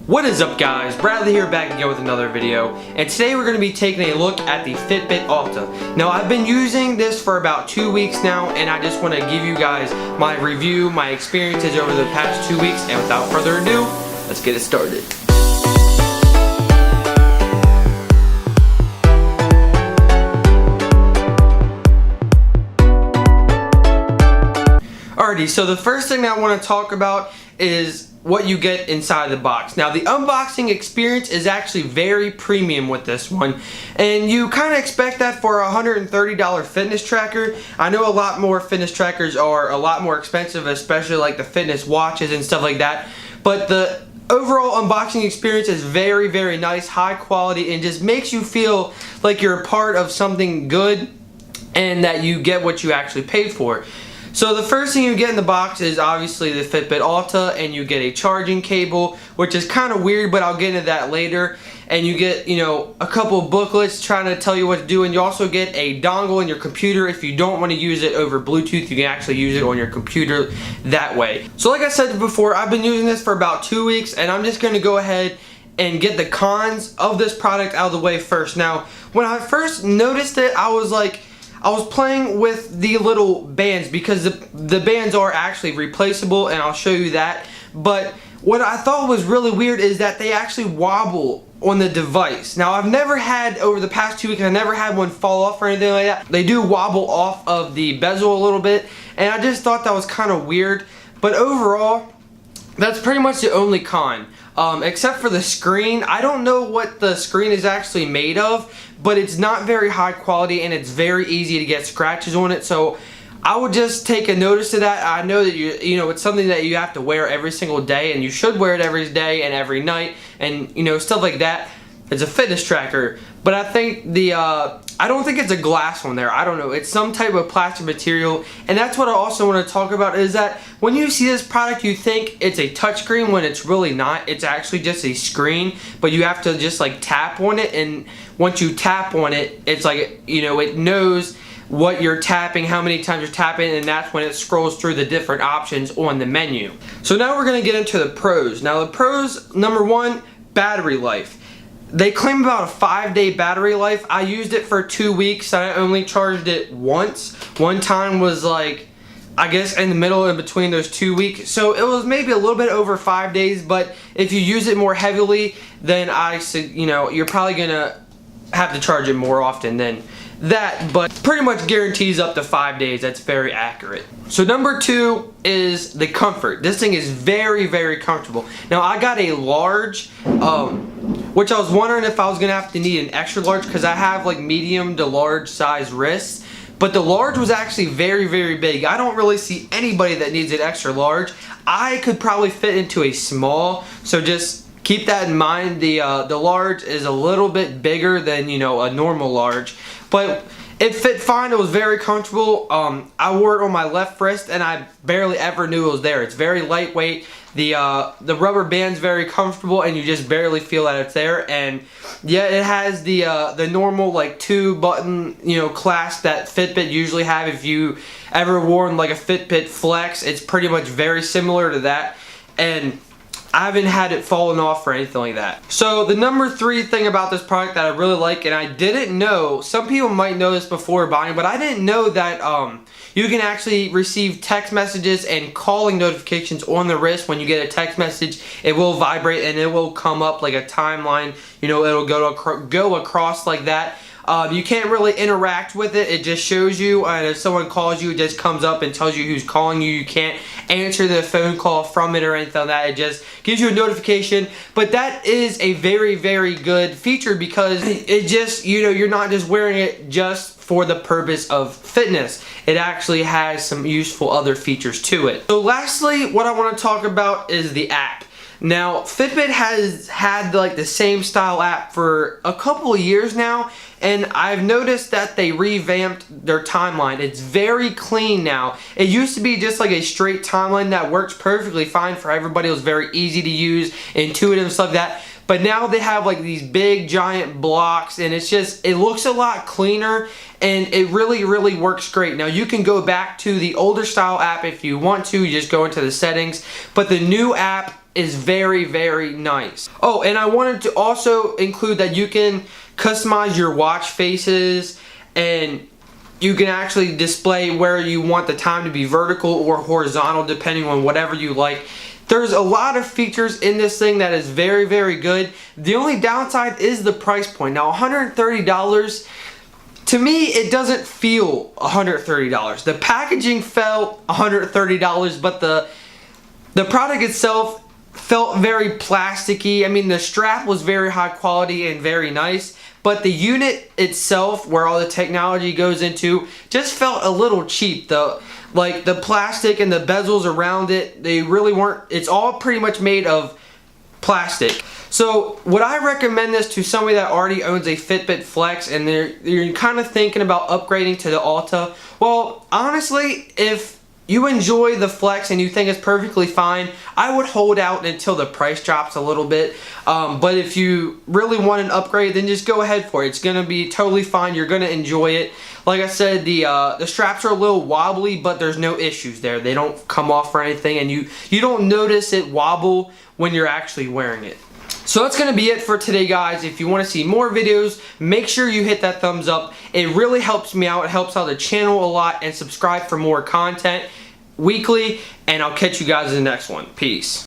What is up, guys? Bradley here, back again with another video, and today we're going to be taking a look at the Fitbit Alta. Now, I've been using this for about 2 weeks now, and I just want to give you guys my review, my experiences over the past 2 weeks, and without further ado, let's get it started. Alrighty, so the first thing I want to talk about is what you get inside the box. Now, the unboxing experience is actually very premium with this one, and you kind of expect that for a $130 fitness tracker. I know a lot more fitness trackers are a lot more expensive, especially like the fitness watches and stuff like that, but the overall unboxing experience is very, very nice, high quality, and just makes you feel like you're a part of something good and that you get what you actually paid for. So the first thing you get in the box is obviously the Fitbit Alta, and you get a charging cable, which is kind of weird, but I'll get into that later. And you get, a couple booklets trying to tell you what to do, and you also get a dongle in your computer. If you don't want to use it over Bluetooth, you can actually use it on your computer that way. So like I said before, I've been using this for about 2 weeks, and I'm just going to go ahead and get the cons of this product out of the way first. Now, when I first noticed it, I was playing with the little bands, because the bands are actually replaceable, and I'll show you that. But what I thought was really weird is that they actually wobble on the device. Now, I've never had, over the past 2 weeks, I never had one fall off or anything like that. They do wobble off of the bezel a little bit, and I just thought that was kind of weird. But overall, that's pretty much the only con. Except for the screen. I don't know what the screen is actually made of, but it's not very high quality, and it's very easy to get scratches on it. So I would just take a notice of that. I know that it's something that you have to wear every single day, and you should wear it every day and every night, and stuff like that. It's a fitness tracker, but I think I don't think it's a glass one there. I don't know. It's some type of plastic material, and that's what I also want to talk about, is that when you see this product, you think it's a touchscreen when it's really not. It's actually just a screen, but you have to just like tap on it, and once you tap on it, it's like, it knows what you're tapping, how many times you're tapping, and that's when it scrolls through the different options on the menu. So now we're going to get into the pros. Now the pros, number one, battery life. They claim about a 5-day battery life. I used it for 2 weeks. I only charged it once. One time was like, I guess in the middle in between those 2 weeks. So it was maybe a little bit over 5 days, but if you use it more heavily, then you're probably gonna have to charge it more often than that, but pretty much guarantees up to 5 days. That's very accurate. So number two is the comfort. This thing is very, very comfortable. Now, I got a large, which I was wondering if I was gonna have to need an extra large, because I have like medium to large size wrists, but the large was actually very, very big. I don't really see anybody that needs an extra large. I could probably fit into a small, so just keep that in mind. The large is a little bit bigger than a normal large, but it fit fine. It was very comfortable. I wore it on my left wrist, and I barely ever knew it was there. It's very lightweight. The rubber band's very comfortable, and you just barely feel that it's there. And yeah, it has the normal like 2-button clasp that Fitbit usually have. If you ever worn like a Fitbit Flex, it's pretty much very similar to that, and I haven't had it fallen off or anything like that. So the number three thing about this product that I really like, and I didn't know, some people might know this before buying, but I didn't know that you can actually receive text messages and calling notifications on the wrist. When you get a text message, it will vibrate, and it will come up like a timeline. It'll go across like that. You can't really interact with it. It just shows you, and if someone calls you, it just comes up and tells you who's calling you. You can't answer the phone call from it or anything like that. It just gives you a notification. But that is a very, very good feature, because it just, you're not just wearing it just for the purpose of fitness. It actually has some useful other features to it. So lastly, what I want to talk about is the app. Now, Fitbit has had like the same style app for a couple of years now, and I've noticed that they revamped their timeline. It's very clean now. It used to be just like a straight timeline that works perfectly fine for everybody. It was very easy to use, intuitive, stuff like that. But now they have like these big giant blocks, and it looks a lot cleaner, and it really, really works great. Now you can go back to the older style app if you want to. You just go into the settings, but the new app is very, very nice. Oh, and I wanted to also include that you can customize your watch faces, and you can actually display where you want the time to be vertical or horizontal depending on whatever you like. There's a lot of features in this thing that is very, very good. The only downside is the price point. Now, $130, to me, it doesn't feel $130. The packaging felt $130, but the product itself felt very plasticky. I mean, the strap was very high quality and very nice, but the unit itself, where all the technology goes into, just felt a little cheap. Like the plastic and the bezels around it, they really weren't, it's all pretty much made of plastic. So would I recommend this to somebody that already owns a Fitbit Flex and you're kind of thinking about upgrading to the Alta? Well, honestly, if you enjoy the Flex and you think it's perfectly fine, I would hold out until the price drops a little bit. But if you really want an upgrade, then just go ahead for it. It's going to be totally fine. You're going to enjoy it. Like I said, the straps are a little wobbly, but there's no issues there. They don't come off or anything, and you don't notice it wobble when you're actually wearing it. So that's going to be it for today, guys. If you want to see more videos, make sure you hit that thumbs up. It really helps me out. It helps out the channel a lot. And subscribe for more content weekly. And I'll catch you guys in the next one. Peace.